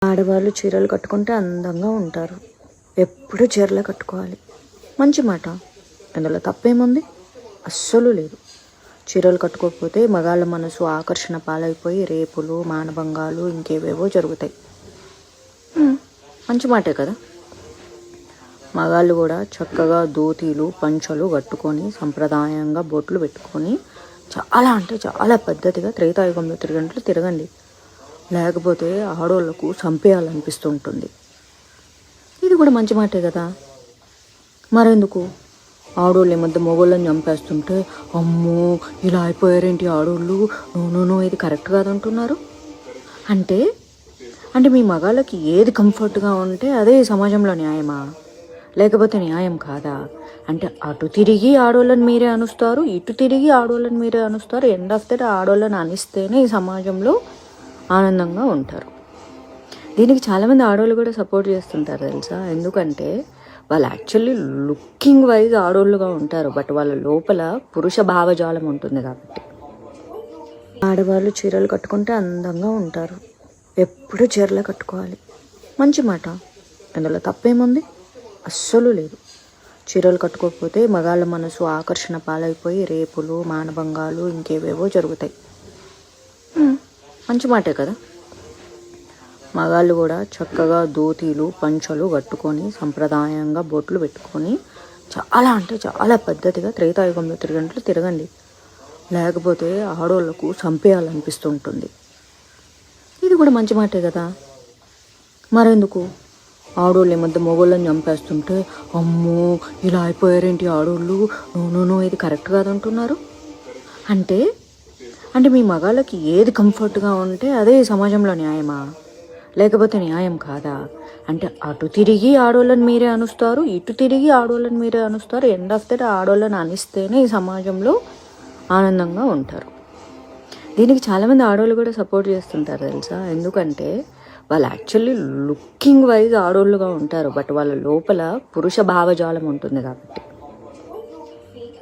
ఆడవాళ్ళు చీరలు కట్టుకుంటే అందంగా ఉంటారు. ఎప్పుడు చీరలే కట్టుకోవాలి. మంచి మాట. అందులో తప్పేముంది? అస్సలు లేదు. చీరలు కట్టుకోకపోతే మగాళ్ళ మనసు ఆకర్షణ పాలైపోయి రేపులు, మానభంగాలు ఇంకేవేవో జరుగుతాయి. మంచి మాటే కదా. మగాళ్ళు కూడా చక్కగా ధోతీలు, పంచలు కట్టుకొని సంప్రదాయంగా బొట్లు పెట్టుకొని చాలా అంటే చాలా పద్ధతిగా త్రేతాయుగంలో తిరిగినట్లు తిరగండి. లేకపోతే ఆడోళ్లకు చంపేయాలనిపిస్తుంటుంది. ఇది కూడా మంచి మాటే కదా. మరెందుకు ఆడోళ్ళు ఈ మధ్య మొగోళ్ళని చంపేస్తుంటే అమ్మో ఇలా అయిపోయారేంటి ఆడోళ్ళు, నో ఇది కరెక్ట్ కాదంటున్నారు. అంటే అంటే మీ మగాళ్ళకి ఏది కంఫర్ట్గా ఉంటే అదే ఈ సమాజంలో న్యాయమా? లేకపోతే న్యాయం కాదా? అంటే అటు తిరిగి ఆడోళ్ళని మీరే అనుస్తారు, ఇటు తిరిగి ఆడోళ్ళని మీరే అనుస్తారు. ఎండ్ ఆఫ్ ద డే ఆడోళ్ళని అనిస్తేనే ఈ సమాజంలో ఆనందంగా ఉంటారు. దీనికి చాలామంది ఆడవాళ్ళు కూడా సపోర్ట్ చేస్తుంటారు తెలుసా. ఎందుకంటే వాళ్ళు యాక్చువల్లీ లుకింగ్ వైజ్ ఆడోళ్ళుగా ఉంటారు, బట్ వాళ్ళ లోపల పురుష భావజాలం ఉంటుంది కాబట్టి. ఆడవాళ్ళు చీరలు కట్టుకుంటే అందంగా ఉంటారు. ఎప్పుడు చీరలే కట్టుకోవాలి. మంచి మాట. అందులో తప్పేముంది? అస్సలు లేదు. చీరలు కట్టుకోకపోతే మగాళ్ళ మనసు ఆకర్షణ పాలైపోయి రేపులు, మానభంగాలు ఇంకేవేవో జరుగుతాయి. మంచి మాటే కదా. మగాళ్ళు కూడా చక్కగా ధోతీలు, పంచలు కట్టుకొని సంప్రదాయంగా బొట్లు పెట్టుకొని చాలా అంటే చాలా పద్ధతిగా త్రేతాయుగంలో తిరిగినట్లు తిరగండి. లేకపోతే ఆడోళ్లకు చంపేయాలనిపిస్తుంటుంది. ఇది కూడా మంచి మాటే కదా. మరెందుకు ఆడోళ్ళు ఈ మధ్య మొగోళ్ళని చంపేస్తుంటే అమ్మో ఇలా అయిపోయారేంటి ఆడోళ్ళు, నో ఇది కరెక్ట్ కాదంటున్నారు. అంటే అంటే మీ మగాళ్ళకి ఏది కంఫర్ట్గా ఉంటే అదే ఈ సమాజంలో న్యాయమా? లేకపోతే న్యాయం కాదా? అంటే అటు తిరిగి ఆడోళ్ళని మీరే అనుస్తారు, ఇటు తిరిగి ఆడోళ్ళని మీరే అనుస్తారు. ఎండ్ ఆఫ్ ద డే ఆడోళ్ళని అనిస్తేనే ఈ సమాజంలో ఆనందంగా ఉంటారు. దీనికి చాలామంది ఆడవాళ్ళు కూడా సపోర్ట్ చేస్తుంటారు తెలుసా. ఎందుకంటే వాళ్ళు యాక్చువల్లీ లుకింగ్ వైజ్ ఆడోళ్ళుగా ఉంటారు, బట్ వాళ్ళ లోపల పురుష భావజాలం ఉంటుంది కాబట్టి.